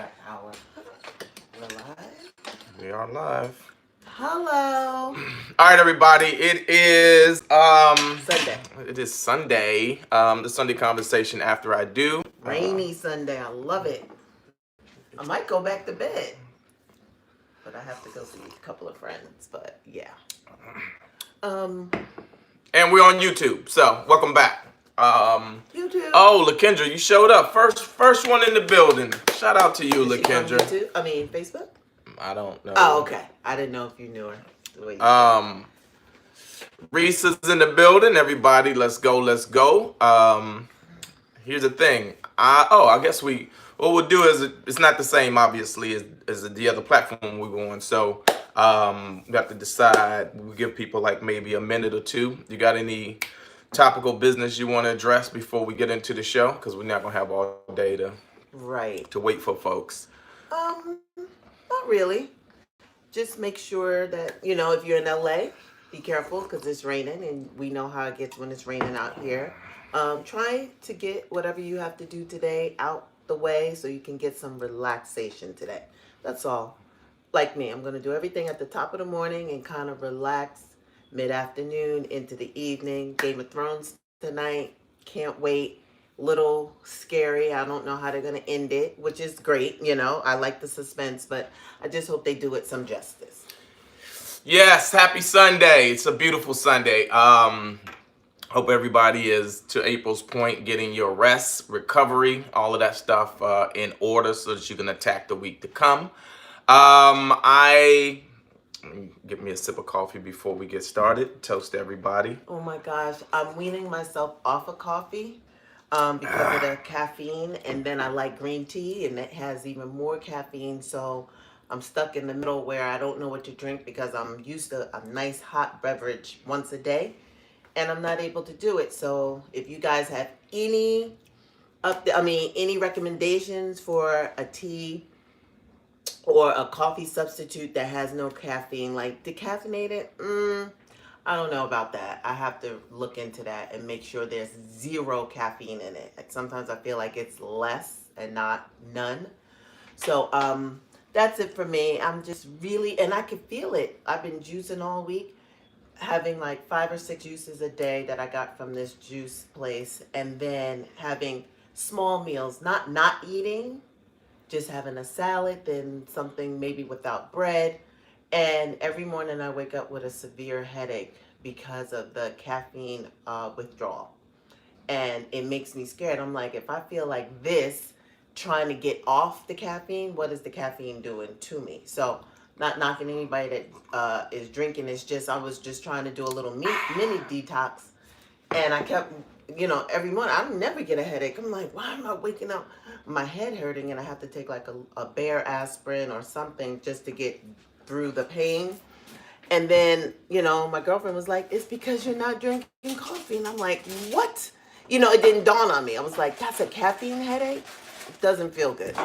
that hour. We're live. We are live. Hello. All right, everybody. It is Sunday. It is Sunday. The Sunday conversation after I do. Rainy Sunday. I love it. I might go back to bed, but I have to go see a couple of friends. But yeah. And we're on YouTube. So welcome back. YouTube. Oh, LaKendra, you showed up. First one in the building. Shout out to you, Is she on LaKendra. YouTube? I mean Facebook. I don't know. Oh, okay. I didn't know if you knew her. The way you Reese is in the building. Everybody, let's go. Let's go. Here's the thing. I guess what we'll do is it's not the same, obviously, as the other platform we were on. So we have to decide. We give people like maybe a minute or two. You got any topical business you want to address before we get into the show? Because we're not gonna have all day to wait for folks. Not really. Just make sure that, if you're in LA, be careful because it's raining and we know how it gets when it's raining out here. Try to get whatever you have to do today out the way so you can get some relaxation today. That's all. Like me, I'm going to do everything at the top of the morning and kind of relax mid-afternoon into the evening. Game of Thrones tonight. Can't wait. Little scary. I don't know how they're going to end it, which is great. I like the suspense, but I just hope they do it some justice. Yes, happy Sunday. It's a beautiful Sunday. Hope everybody is, to April's point, getting your rest, recovery, all of that stuff in order so that you can attack the week to come. Get me a sip of coffee before we get started. Toast to everybody. Oh my gosh, I'm weaning myself off of coffee because of the caffeine, and then I like green tea, and it has even more caffeine, so I'm stuck in the middle where I don't know what to drink because I'm used to a nice hot beverage once a day, and I'm not able to do it. So if you guys have any recommendations for a tea or a coffee substitute that has no caffeine, like decaffeinated, I don't know about that. I have to look into that and make sure there's zero caffeine in it. Like sometimes I feel like it's less and not none. So that's it for me. I'm just really, and I can feel it. I've been juicing all week, having like 5 or 6 juices a day that I got from this juice place, and then having small meals, not eating, just having a salad, then something maybe without bread. And every morning I wake up with a severe headache because of the caffeine withdrawal. And it makes me scared. I'm like, if I feel like this, trying to get off the caffeine, what is the caffeine doing to me? So not knocking anybody that is drinking. It's just, I was just trying to do a little mini detox. And I kept, every morning, I never get a headache. I'm like, why am I waking up, my head hurting, and I have to take like a Bear aspirin or something just to get through the pain. And then, my girlfriend was like, it's because you're not drinking coffee. And I'm like, what? It didn't dawn on me. I was like, that's a caffeine headache? It doesn't feel good.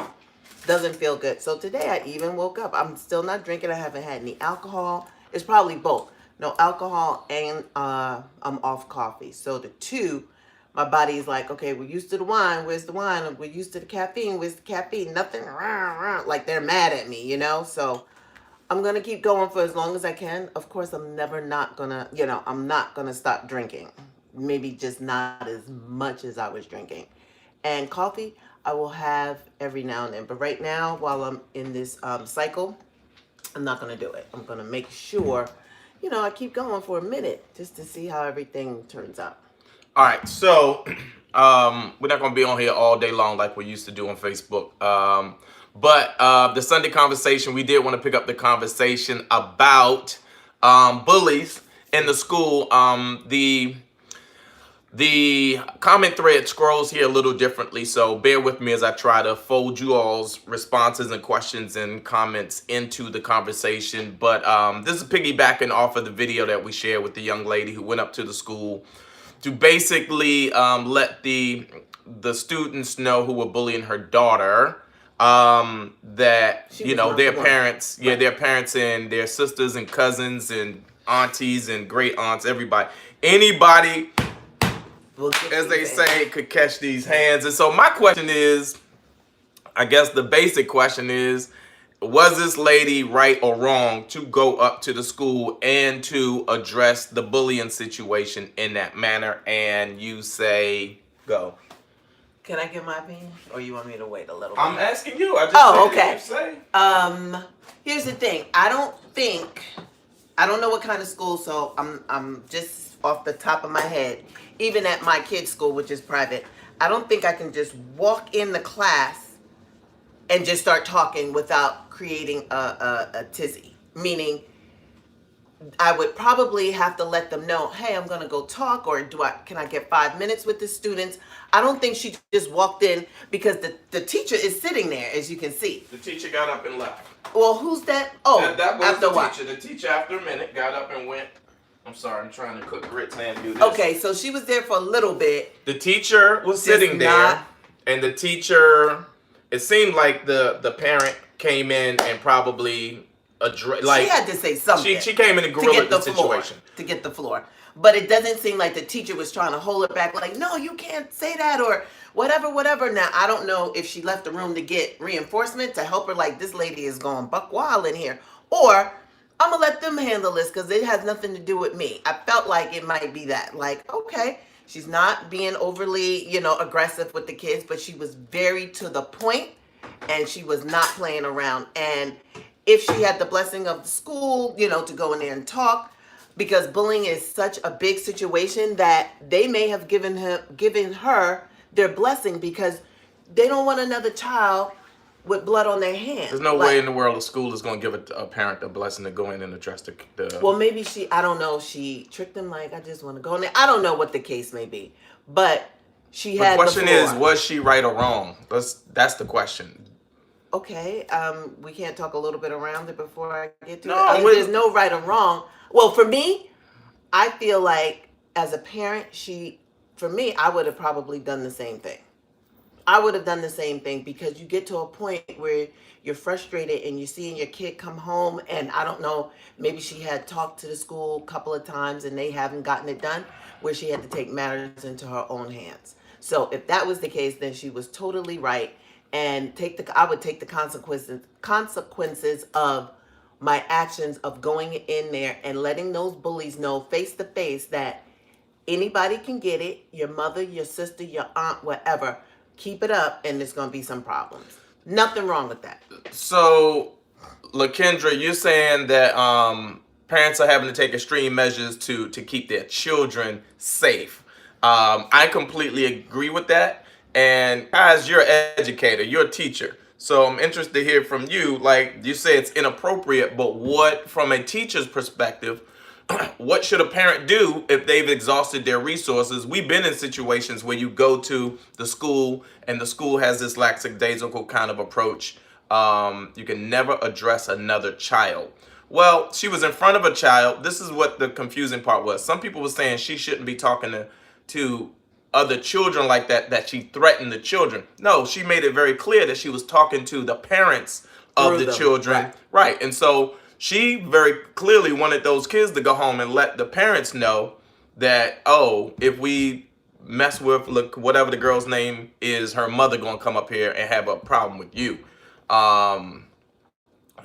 Doesn't feel good. So today I even woke up. I'm still not drinking. I haven't had any alcohol. It's probably both. No alcohol and I'm off coffee. So the two, my body's like, okay, we're used to the wine. Where's the wine? We're used to the caffeine. Where's the caffeine? Nothing. Like they're mad at me, So I'm going to keep going for as long as I can. Of course, I'm not going to stop drinking. Maybe just not as much as I was drinking. And coffee, I will have every now and then. But right now, while I'm in this cycle, I'm not going to do it. I'm going to make sure, I keep going for a minute just to see how everything turns out. All right, so we're not going to be on here all day long like we used to do on Facebook. But the Sunday conversation, we did want to pick up the conversation about bullies in the school. The comment thread scrolls here a little differently, so bear with me as I try to fold you all's responses and questions and comments into the conversation. But this is piggybacking off of the video that we shared with the young lady who went up to the school to basically let the students know who were bullying her daughter that their parents, their parents and their sisters and cousins and aunties and great aunts, anybody, as they say, could catch these hands. And so my question is, I guess the basic question is, was this lady right or wrong to go up to the school and to address the bullying situation in that manner? And you say, go. Can I give my opinion, or you want me to wait a little bit? I'm asking you. I just Oh, said okay. you say. Here's the thing. I don't know what kind of school, so I'm just off the top of my head. Even at my kid's school, which is private, I don't think I can just walk in the class and just start talking without creating a tizzy. Meaning, I would probably have to let them know, hey, I'm gonna go talk, or can I get 5 minutes with the students? I don't think she just walked in, because the teacher is sitting there, as you can see. The teacher got up and left. Well, who's that? Oh, that was after the what? teacher. The teacher, after a minute, got up and went. I'm sorry, I'm trying to cook grits and do this. Okay, so she was there for a little bit. The teacher was sitting there, and the teacher, it seemed like the parent came in and probably like she had to say something. She came in and gorilla the floor, situation. to get the floor. But it doesn't seem like the teacher was trying to hold her back, like, no, you can't say that, or whatever. Now, I don't know if she left the room to get reinforcement to help her, like, this lady is going buck wild in here, or I'm gonna let them handle this because it has nothing to do with me. I felt like it might be that, like, okay, she's not being overly, aggressive with the kids, but she was very to the point, and she was not playing around. And if she had the blessing of the school, to go in there and talk, because bullying is such a big situation that they may have given her their blessing, because they don't want another child with blood on their hands. There's no way in the world a school is going to give a parent a blessing to go in and address the Well, maybe I don't know, she tricked them, like, I just want to go in there. I don't know what the case may be, but she had the question is, was she right or wrong? That's the question. Okay, we can't talk a little bit around it before I get to No, it. There's no right or wrong. Well, for me, I feel like as a parent, I would have probably done the same thing. I would have done the same thing, because you get to a point where you're frustrated and you're seeing your kid come home, and I don't know, maybe she had talked to the school a couple of times and they haven't gotten it done, where she had to take matters into her own hands. So if that was the case, then she was totally right, and I would take the consequences of my actions of going in there and letting those bullies know face to face that anybody can get it, your mother, your sister, your aunt, whatever. Keep it up, and there's going to be some problems. Nothing wrong with that. So, LaKendra, you're saying that parents are having to take extreme measures to keep their children safe. I completely agree with that. And as you're an educator, you're a teacher. So I'm interested to hear from you. Like you say, it's inappropriate, but what, from a teacher's perspective, what should a parent do if they've exhausted their resources? We've been in situations where you go to the school and the school has this lackadaisical kind of approach. You can never address another child. Well, she was in front of a child. This is what the confusing part was. Some people were saying she shouldn't be talking to other children like that she threatened the children. No, she made it very clear that she was talking to the parents of the children. Right. And so she very clearly wanted those kids to go home and let the parents know that, oh, if we mess with whatever the girl's name is, her mother gonna come up here and have a problem with you. I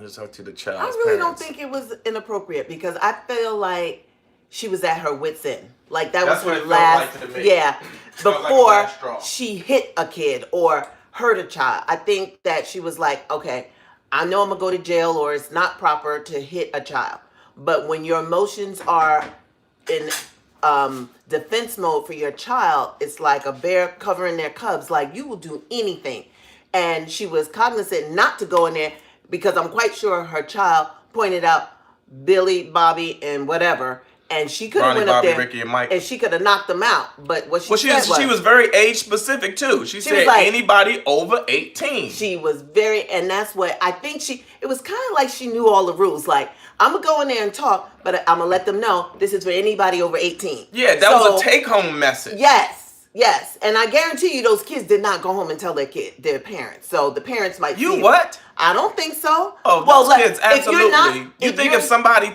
just talked to the child's I really parents. don't think it was inappropriate, because I feel like she was at her wit's end. Like That's was what her it last, felt like to me. yeah, Felt like before the last straw. she hit a kid or hurt a child. I think that she was like, okay, I know I'm gonna go to jail, or it's not proper to hit a child. But when your emotions are in defense mode for your child, it's like a bear covering their cubs. Like, you will do anything. And she was cognizant not to go in there, because I'm quite sure her child pointed out Billy, Bobby, and whatever, and she could have went up Bobby, there, Ricky, and Mike, and she could have knocked them out. But what she said she was very age specific too. She said like, anybody over 18. She was very, and that's what I think it was kind of like she knew all the rules. Like, I'm gonna go in there and talk, but I'm gonna let them know this is for anybody over 18. Yeah, that was a take home message. Yes, and I guarantee you those kids did not go home and tell their parents. So the parents might. What? I don't think so. Oh, well, those kids, absolutely. If if somebody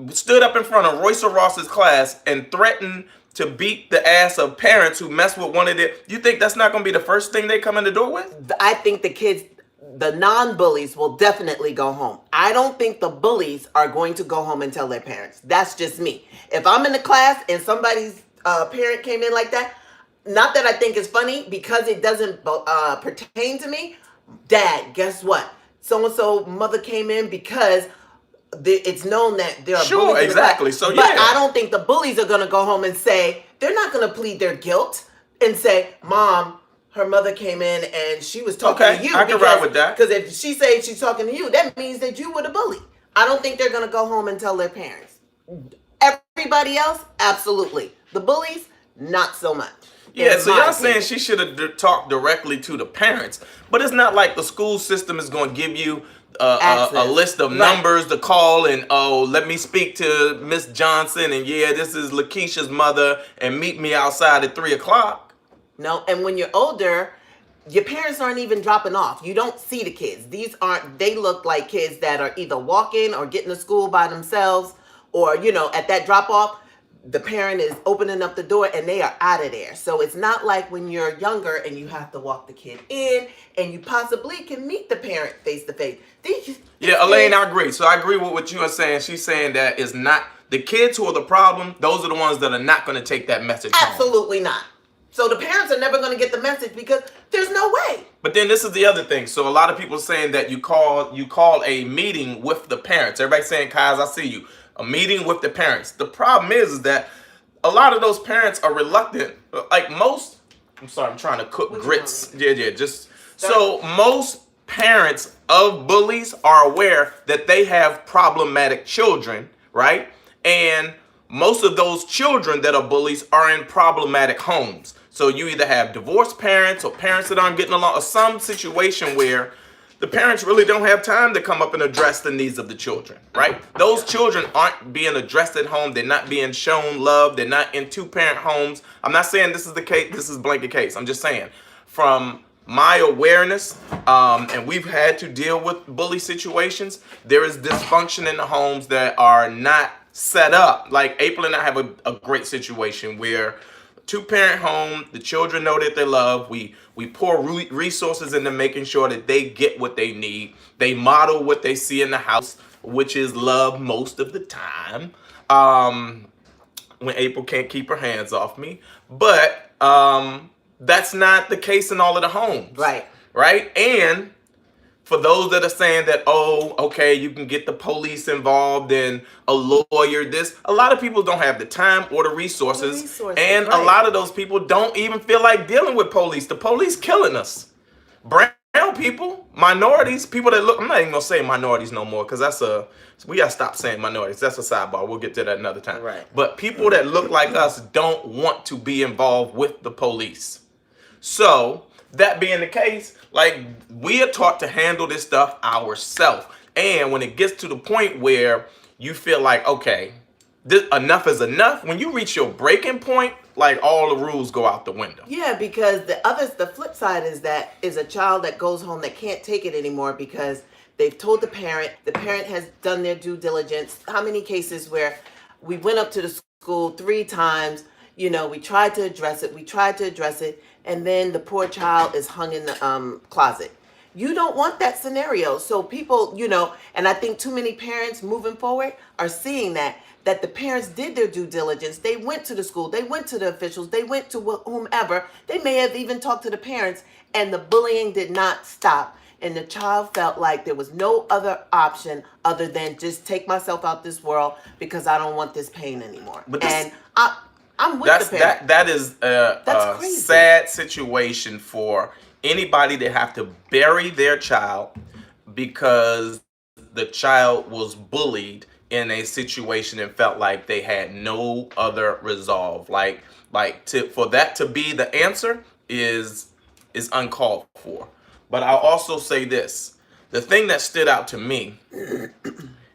stood up in front of Royce or Ross's class and threatened to beat the ass of parents who mess with one of their, you think that's not going to be the first thing they come in the door with? I think the kids, the non-bullies, will definitely go home. I don't think the bullies are going to go home and tell their parents. That's just me. If I'm in the class and somebody's parent came in like that, not that I think it's funny, because it doesn't pertain to me. Dad, guess what? So-and-so mother came in because it's known that there are Sure, bullies in the exactly. class. So, but yeah. I don't think the bullies are going to go home and say, they're not going to plead their guilt and say, Mom, her mother came in and she was talking to you. I can ride with that. Because if she says she's talking to you, that means that you were the bully. I don't think they're going to go home and tell their parents. Everybody else, absolutely. The bullies, not so much. Yeah, so y'all saying she should have talked directly to the parents, but it's not like the school system is going to give you a list of numbers to call and, oh, let me speak to Miss Johnson, and yeah, this is Lakeisha's mother, and meet me outside at 3 o'clock. No, and when you're older, your parents aren't even dropping off. You don't see the kids. They look like kids that are either walking or getting to school by themselves, or, at that drop off, the parent is opening up the door and they are out of there. So it's not like when you're younger and you have to walk the kid in and you possibly can meet the parent face to face. Yeah, Elaine, I agree. So I agree with what you are saying. She's saying that it's not the kids who are the problem. Those are the ones that are not going to take that message home. Absolutely not. So the parents are never going to get the message because there's no way. But then this is the other thing. So a lot of people are saying that you call a meeting with the parents. Everybody's saying, Kaz, I see you. A meeting with the parents. The problem is that a lot of those parents are reluctant. Like most, I'm sorry, I'm trying to cook grits. So most parents of bullies are aware that they have problematic children, right? And most of those children that are bullies are in problematic homes. So you either have divorced parents or parents that aren't getting along, or some situation where the parents really don't have time to come up and address the needs of the children, right? Those children aren't being addressed at home. They're not being shown love. They're not in two-parent homes. I'm not saying this is the case. This is blanket case. I'm just saying from my awareness, and we've had to deal with bully situations, there is dysfunction in the homes that are not set up. Like April and I have a great situation where two-parent home, the children know that they're loved. We pour resources into making sure that they get what they need. They model what they see in the house, which is love most of the time. When April can't keep her hands off me. But that's not the case in all of the homes. Right. Right? And for those that are saying that, oh, okay, you can get the police involved and a lawyer, a lot of people don't have the time or the resources. And right. A lot of those people don't even feel like dealing with police. The police killing us. Brown people, minorities, people that look, I'm not even going to say minorities no more because we got to stop saying minorities. That's a sidebar. We'll get to that another time. Right. But people that look like us don't want to be involved with the police. So, that being the case, like, we are taught to handle this stuff ourselves. And when it gets to the point where you feel like, okay, enough is enough, when you reach your breaking point, like, all the rules go out the window. Yeah, because the flip side is a child that goes home that can't take it anymore because they've told the parent has done their due diligence. How many cases where we went up to the school 3 times, we tried to address it, and then the poor child is hung in the closet. You don't want that scenario. So people, and I think too many parents moving forward are seeing that the parents did their due diligence. They went to the school, they went to the officials, they went to whomever. They may have even talked to the parents, and the bullying did not stop. And the child felt like there was no other option other than just take myself out this world because I don't want this pain anymore. I'm with the parent. That is a sad situation for anybody that have to bury their child because the child was bullied in a situation and felt like they had no other resolve. For that to be the answer is uncalled for. But I'll also say this. The thing that stood out to me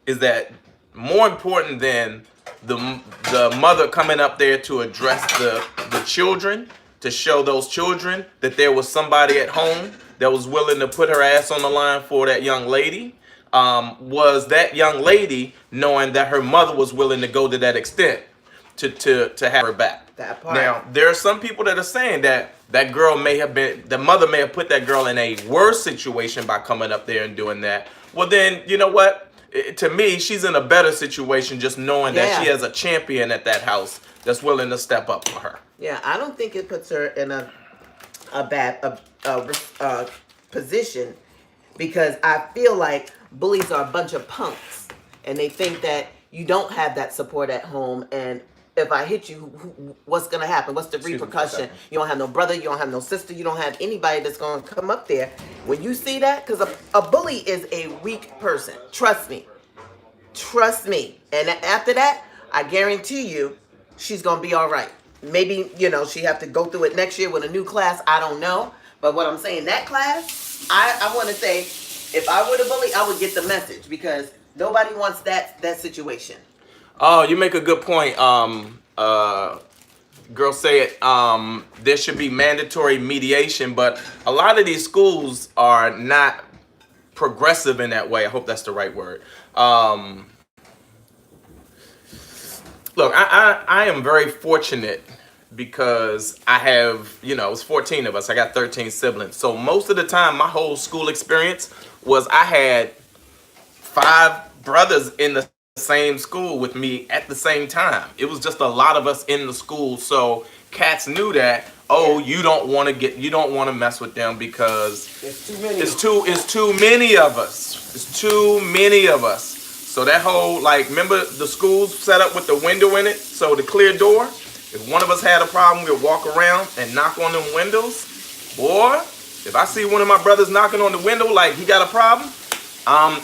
is that more important than the mother coming up there to address the children, to show those children that there was somebody at home that was willing to put her ass on the line for that young lady, was that young lady knowing that her mother was willing to go to that extent. to have her back. That part. Now, there are some people that are saying that that girl may have been, the mother may have put that girl in a worse situation by coming up there and doing that. Well, then, you know what? To me, she's in a better situation just knowing that she has a champion at that house that's willing to step up for her. Yeah, I don't think it puts her in a bad position, because I feel like bullies are a bunch of punks, and they think that you don't have that support at home, and if I hit you, what's going to happen? What's the repercussion? You don't have no brother, you don't have no sister, you don't have anybody that's going to come up there. When you see that, because a bully is a weak person. Trust me. Trust me. And after that, I guarantee you, she's going to be all right. Maybe, she have to go through it next year with a new class. I don't know. But what I'm saying, that class, I want to say, if I were the bully, I would get the message, because nobody wants that situation. Oh, you make a good point. Girl say it. There should be mandatory mediation, but a lot of these schools are not progressive in that way. I hope that's the right word. Look, I am very fortunate because I have, it's 14 of us. I got 13 siblings. So most of the time, my whole school experience was I had 5 brothers in the same school with me at the same time. It was just a lot of us in the school, so cats knew that, you don't want to mess with them because it's too many. It's too many of us. It's too many of us. So that whole, remember the schools set up with the window in it, so the clear door? If one of us had a problem, we'd walk around and knock on them windows. Boy, if I see one of my brothers knocking on the window like he got a problem,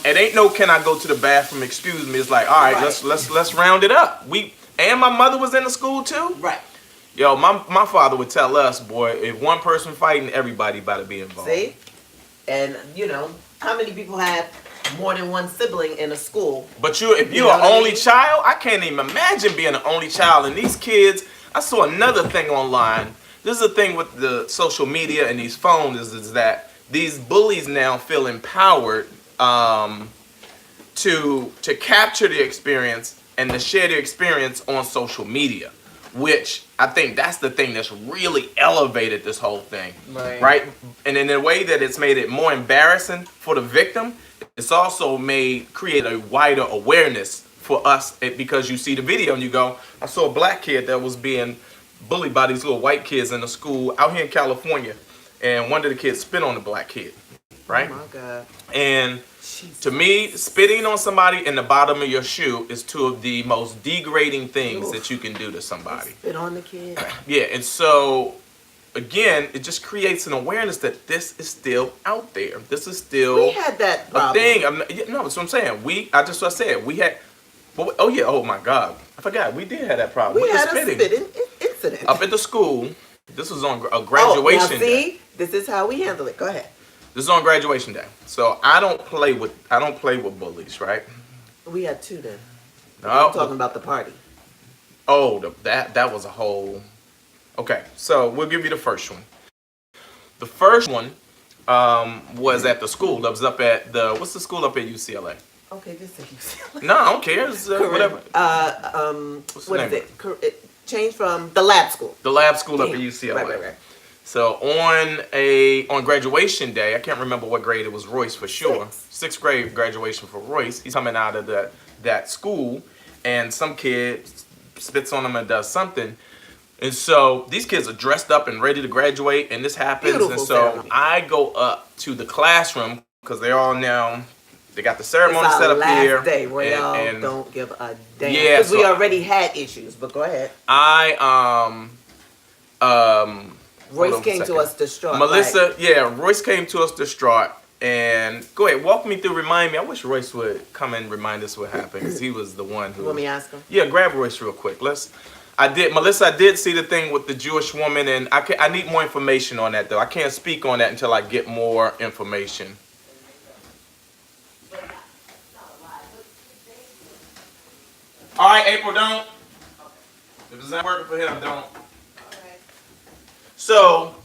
it ain't no can I go to the bathroom, excuse me. It's like, all right, let's round it up. And my mother was in the school too. Right. Yo, my father would tell us, boy, if one person fighting, everybody about to be involved. See? And how many people have more than one sibling in a school? But if you're an only child, I can't even imagine being an only child. And these kids, I saw another thing online. This is the thing with the social media and these phones is that these bullies now feel empowered to capture the experience and to share the experience on social media, which I think that's the thing that's really elevated this whole thing, right? And in a way that it's made it more embarrassing for the victim, it's also create a wider awareness for us, because you see the video and you go, I saw a black kid that was being bullied by these little white kids in the school out here in California, and one of the kids spit on the black kid, right? Oh my God. And to me, spitting on somebody in the bottom of your shoe is two of the most degrading things that you can do to somebody. Spit on the kid. Yeah, and so again, it just creates an awareness that this is still out there. This is still we had that problem. A thing. No, that's what I'm saying. We had. Oh yeah. Oh my God, I forgot. We did have that problem. We had a spitting incident up at the school. This was on a graduation day. See, this is how we handle it. Go ahead. This is on graduation day. So I don't play with bullies, right? We had 2 then. No, I'm talking about the party. Oh, that was a whole. Okay, so we'll give you the first one. The first one was at the school. That was up at what's the school up at UCLA? Okay, just say UCLA. No, I don't care. It's, whatever. What is it? It changed from the lab school. The lab school up at UCLA. Right. So on graduation day, I can't remember what grade it was. Royce for sure. 6th grade graduation for Royce. He's coming out of that school, and some kid spits on him and does something. And so these kids are dressed up and ready to graduate, and this happens. Beautiful and so ceremony. I go up to the classroom because they're all now. They got the ceremony set up here. Last day, Royale and don't give a damn. Yeah, because we already had issues. But go ahead. Royce came to us distraught. Melissa, Royce came to us distraught. And go ahead, walk me through, remind me. I wish Royce would come and remind us what happened, because he was the one who... You want me to ask him? Yeah, grab Royce real quick. Melissa, I did see the thing with the Jewish woman, and I need more information on that, though. I can't speak on that until I get more information. All right, April, don't. If it's not working for him, don't. So,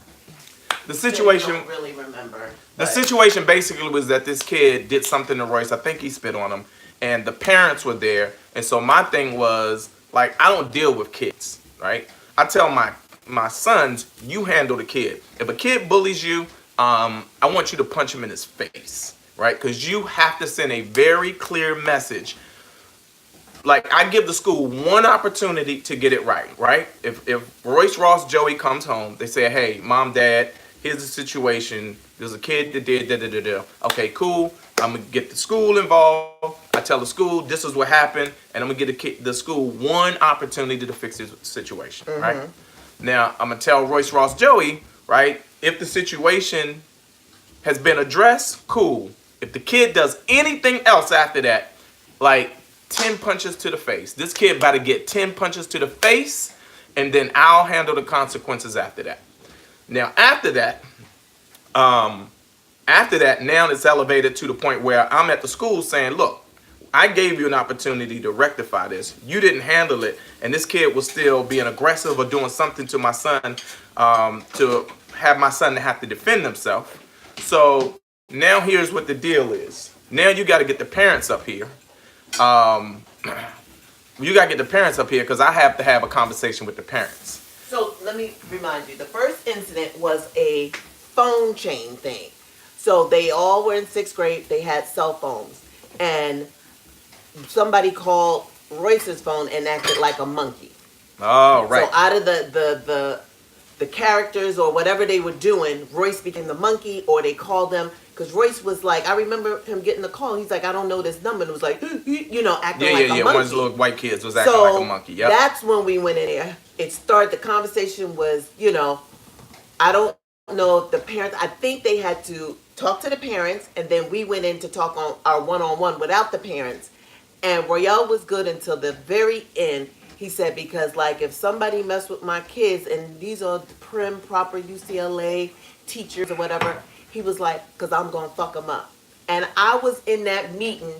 the situation... I don't really remember. The situation basically was that this kid did something to Royce. I think he spit on him. And the parents were there. And so my thing was, like, I don't deal with kids, right? I tell my sons, you handle the kid. If a kid bullies you, I want you to punch him in his face, right? Because you have to send a very clear message. Like, I give the school one opportunity to get it right, right? If Royce Ross Joey comes home, they say, hey, mom, dad, here's the situation. There's a kid that did da. Okay, cool. I'm gonna get the school involved. I tell the school this is what happened, and I'm gonna get the school one opportunity to fix this situation, right? Now, I'm gonna tell Royce Ross Joey, right? If the situation has been addressed, cool. If the kid does anything else after that, like 10 punches to the face. This kid about to get 10 punches to the face, and then I'll handle the consequences after that. Now, after that, now it's elevated to the point where I'm at the school saying, look, I gave you an opportunity to rectify this. You didn't handle it, and this kid was still being aggressive or doing something to my son, to have my son to have to defend himself. So now here's what the deal is. Now you got to get the parents up here. You got to get the parents up here because I have to have a conversation with the parents. So let me remind you, the first incident was a phone chain thing. So they all were in 6th grade. They had cell phones. And somebody called Royce's phone and acted like a monkey. Oh, right. So out of the characters or whatever they were doing, Royce became the monkey, or they called them. Because Royce was like, I remember him getting the call. He's like, I don't know this number. And it was like, you know, acting like a monkey. One of those little white kids was acting like a monkey. Yep. That's when we went in there. It started, the conversation was, you know, I don't know if the parents, I think they had to talk to the parents, and then we went in to talk on our one-on-one without the parents. And Royale was good until the very end. He said, because like if somebody messed with my kids, and these are prim, proper UCLA teachers or whatever, he was like, because I'm going to fuck them up. And I was in that meeting.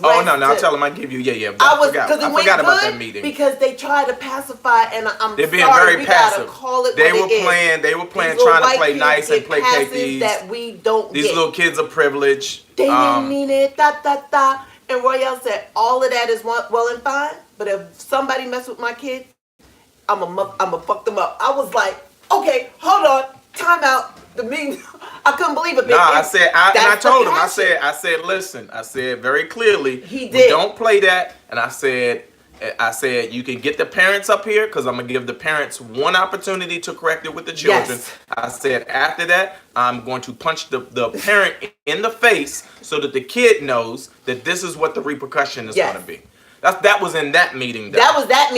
Oh, no, I'll tell them I give you, I forgot about that meeting. Because they tried to pacify, and They're being sorry, very passive. Call it they what were playing trying to play nice and placate these. That we don't these get. Little kids are privileged. They didn't mean it, And Royale said, all of that is well and fine, but if somebody mess with my kid, I'm a fuck them up. I was like, okay, hold on, time out. The meeting, I couldn't believe it. I told him, I said, listen, I said very clearly, he did. We don't play that. And I said, you can get the parents up here because I'm going to give the parents one opportunity to correct it with the children. Yes. I said, after that, I'm going to punch the parent in the face so that the kid knows that this is what the repercussion is going to be. That was in that meeting. That was that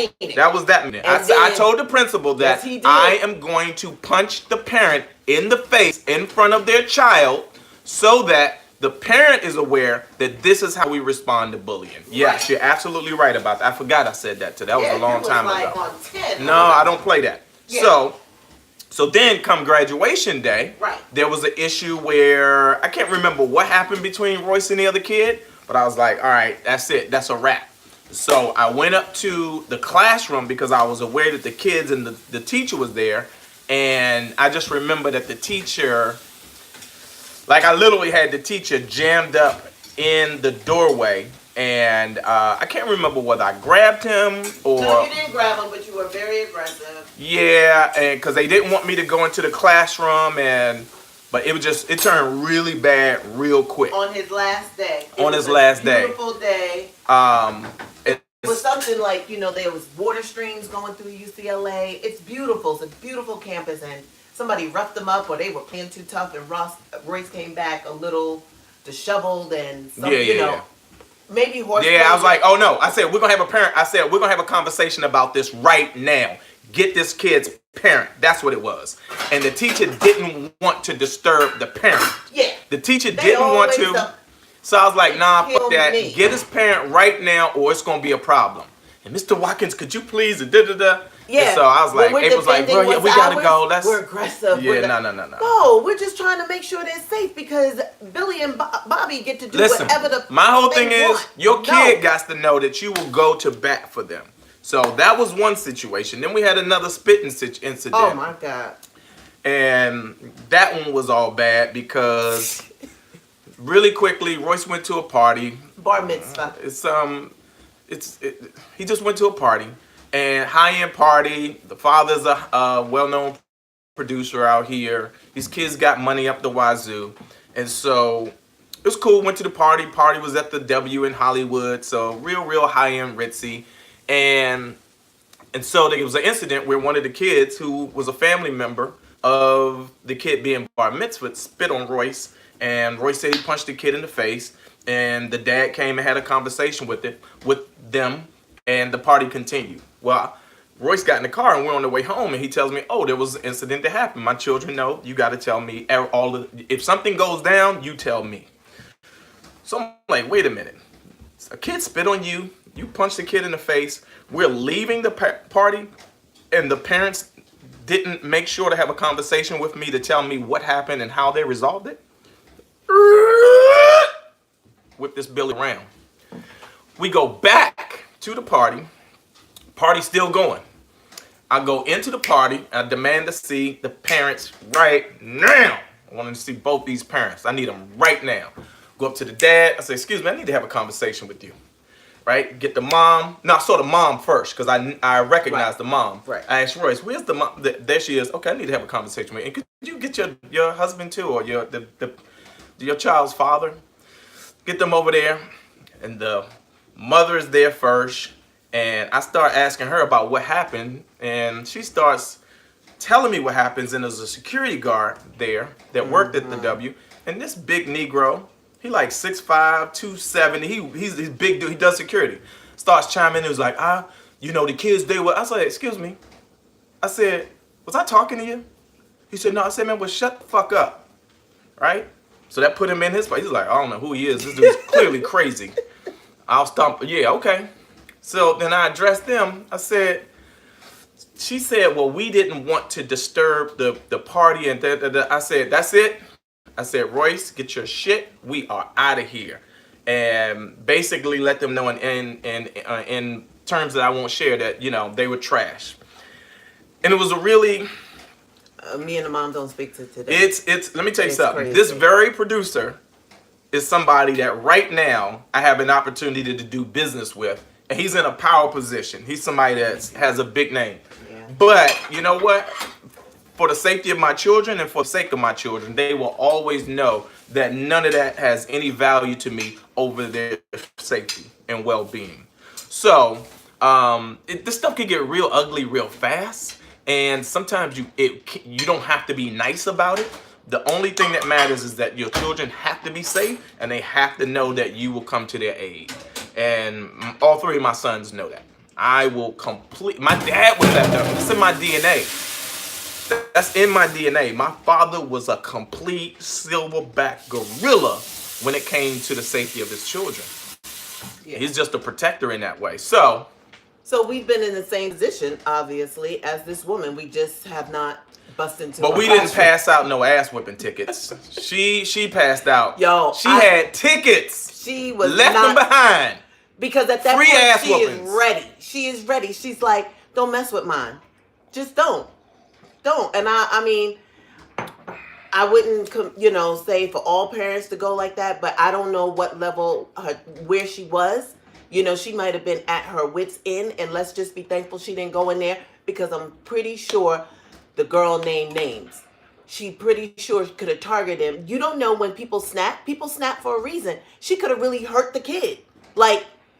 meeting. I told the principal that I am going to punch the parent in the face in front of their child so that the parent is aware that this is how we respond to bullying. Yes, right. You're absolutely right about that. I forgot I said that too. That was a long time ago. On 10, no, I don't play that. Yeah. So then come graduation day, right. There was an issue where I can't remember what happened between Royce and the other kid, but I was like, all right, that's it. That's a wrap. So I went up to the classroom because I was aware that the kids and the teacher was there. And I just remember that the teacher, like I literally had the teacher jammed up in the doorway. And I can't remember whether I grabbed him or... No, you didn't grab him, but you were very aggressive. Yeah, and because they didn't want me to go into the classroom, but it turned really bad real quick. On his last day. Beautiful day. It was something like, there was water streams going through UCLA. It's beautiful. It's a beautiful campus, and somebody roughed them up, or they were playing too tough, and Royce came back a little disheveled and maybe horse. Yeah, I was like, oh no. I said, we're going to have a conversation about this right now. Get this kid's parent. That's what it was. And the teacher didn't want to disturb the parent. Yeah. The teacher didn't want to. So I was like, nah, fuck that. Get his parent right now or it's going to be a problem. And Mr. Watkins, could you please? Yeah. And so I was like, April's like, bro, we got to go. We're aggressive. Yeah, no. No, we're just trying to make sure they're safe because Billy and Bobby get to do whatever the my whole thing want. is, your kid got to know that you will go to bat for them. So that was one situation. Then we had another spitting incident. Oh, my God. And that one was all bad because... Really quickly, Royce went to a party. Bar mitzvah. He just went to a party, and high-end party. The father's a well-known producer out here. These kids got money up the wazoo. And so it was cool. Went to the party. Party was at the W in Hollywood. So real high-end ritzy. And so there was an incident where one of the kids, who was a family member of the kid being bar mitzvah, spit on Royce. And Royce said he punched the kid in the face. And the dad came and had a conversation with them. And the party continued. Well, Royce got in the car and we're on the way home, and he tells me, "Oh, there was an incident that happened. My children know. You got to tell me if something goes down, you tell me." So I'm like, wait a minute. A kid spit on you. You punched the kid in the face. We're leaving the party, and the parents didn't make sure to have a conversation with me to tell me what happened and how they resolved it. Whip this Billy around. We go back to the party. Party's still going. I go into the party. I demand to see the parents right now. I want to see both these parents. I need them right now. Go up to the dad. I say, "Excuse me, I need to have a conversation with you." Right? Get the mom. No, I saw the mom first because I recognized the mom. Right. I asked Royce, "Where's the mom?" There she is. "Okay, I need to have a conversation with you. And could you get your husband too, or your child's father? Get them over there." And the mother is there first. And I start asking her about what happened, and she starts telling me what happens. And there's a security guard there that worked at the W, and this big Negro, he like 6'5", 270. He's big dude. He does security. Starts chiming in. He was like, the kids, they were. I said, "Excuse me." I said, "Was I talking to you?" He said, "No." I said, "Man, well, shut the fuck up." Right? So that put him in his place. He's like, "I don't know who he is. This dude's clearly crazy." I'll stomp. Yeah, okay. So then I addressed them. She said, "Well, we didn't want to disturb the party." And I said, "That's it." I said, "Royce, get your shit. We are out of here." And basically let them know in terms that I won't share that, they were trash. And it was a really... Me and the mom don't speak to today. Let me tell you something. Crazy. This very producer is somebody that right now I have an opportunity to do business with. And he's in a power position. He's somebody that has a big name. Yeah. But you know what? For the safety of my children and for the sake of my children, they will always know that none of that has any value to me over their safety and well-being. So this stuff can get real ugly real fast. And sometimes you don't have to be nice about it. The only thing that matters is that your children have to be safe, and they have to know that you will come to their aid. And all three of my sons know that. I will my dad was that dumb. It's in my DNA. That's in my DNA. My father was a complete silverback gorilla when it came to the safety of his children. Yeah. He's just a protector in that way. So we've been in the same position, obviously, as this woman. We just have not busted into. But we didn't pass out no ass whipping tickets. She passed out. Yo, she had tickets. She was left them behind. Because at that Free point, ass she whoopings. is ready. She is ready. She's like, "Don't mess with mine. Just don't." And I mean, I wouldn't, say for all parents to go like that, but I don't know what level, where she was. She might have been at her wit's end, and let's just be thankful she didn't go in there, because I'm pretty sure the girl named names. She pretty sure could have targeted him. You don't know when people snap. People snap for a reason. She could have really hurt the kid.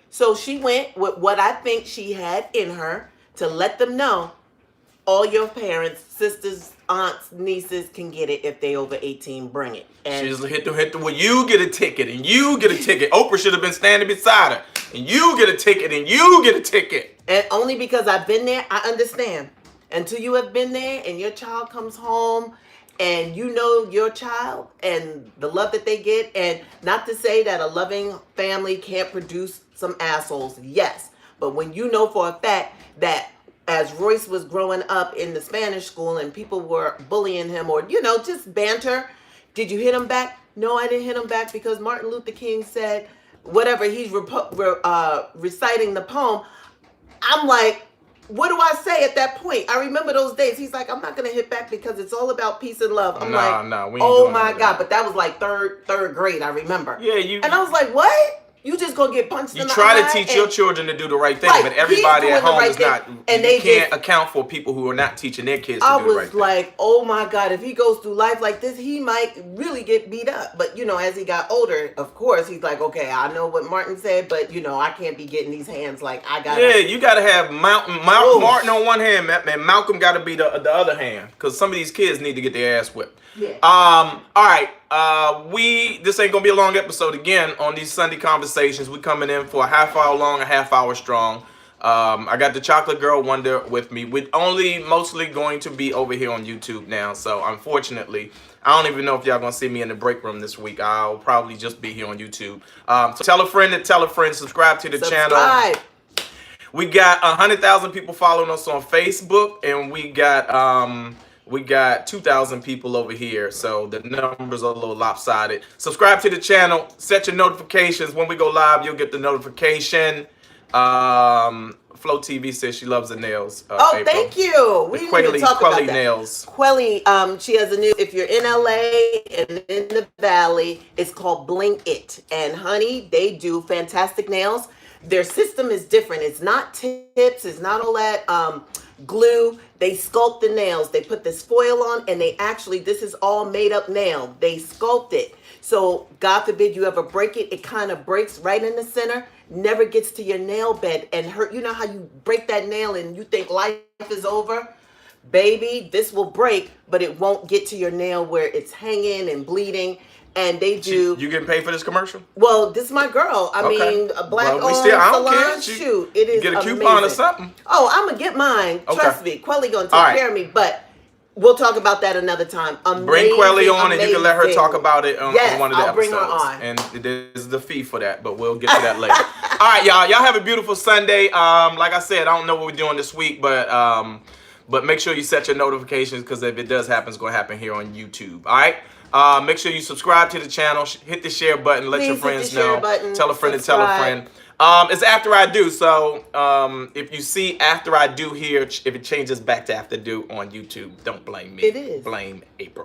So she went with what I think she had in her to let them know, all your parents, sisters, aunts, nieces can get it if they over 18. Bring it. And she's hit the well, you get a ticket and you get a ticket. Oprah should have been standing beside her. And you get a ticket and you get a ticket. And only because I've been there, I understand. Until you have been there and your child comes home and you know your child and the love that they get, and not to say that a loving family can't produce some assholes, yes. But when you know for a fact that as Royce was growing up in the Spanish school and people were bullying him or, just banter, did you hit him back? No, I didn't hit him back because Martin Luther King said, whatever, he's reciting the poem. I'm like, what do I say at that point? I remember those days. He's like, "I'm not going to hit back because it's all about peace and love." I'm we ain't oh doing my that. God. But that was like third grade, I remember. Yeah, And I was like, what? you just gonna get punched You in the eye. try to teach your children to do the right thing, Right, but he's everybody doing at the home right is thing, not. and You they can't just- account for people who are not teaching their kids to I do the right was thing. like, oh my God, if he goes through life like this, he might really get beat up. But, you know, as he got older, of course, he's like, okay, I know what Martin said, but, you know, I can't be getting these hands like I got. Yeah, you got to have Martin on one hand, and Malcolm got to be the other hand, because some of these kids need to get their ass whipped. Yeah. All right. This ain't gonna be a long episode again on these Sunday conversations. We coming in for a half hour long, a half hour strong. I got the Chocolate Girl Wonder with me. We're only mostly going to be over here on YouTube now, so unfortunately, I don't even know if y'all gonna see me in the break room this week. I'll probably just be here on YouTube. So tell a friend to tell a friend. Subscribe to the channel. We got 100,000 people following us on Facebook, and we got 2,000 people over here, so the numbers are a little lopsided. Subscribe to the channel. Set your notifications. When we go live, you'll get the notification. Flo TV says she loves the nails. Oh, April. thank you. We didn't even talk about that. Nails. Quelly, she has a new, if you're in LA and in the Valley, it's called Bling It. And honey, they do fantastic nails. Their system is different. It's not tips. It's not all that glue. They sculpt the nails. They put this foil on, and they actually, this is all made up nail. They sculpt it. So God forbid you ever break it. It kind of breaks right in the center, never gets to your nail bed and hurt. You know how you break that nail and you think life is over? Baby, this will break, but it won't get to your nail where it's hanging and bleeding. And they do. You getting paid for this commercial? Well, this is my girl. I mean, a black-owned salon. Shoot, it is get a amazing. coupon or something. Oh, I'm gonna get mine. Okay. Trust me, Quelly gonna take care of me. But we'll talk about that another time. Amazing, bring Quelly on, and you can let her talk about it on one of the I'll episodes. bring her on. And there's the fee for that, but we'll get to that later. All right, y'all. Y'all have a beautiful Sunday. Like I said, I don't know what we're doing this week, but make sure you set your notifications, because if it does happen, it's gonna happen here on YouTube. All right. Make sure you subscribe to the channel. Hit the share button. Let your friends know. Tell a friend to tell a friend. It's after I do. So if you see after I do here, if it changes back to after do on YouTube, don't blame me. It is. Blame April.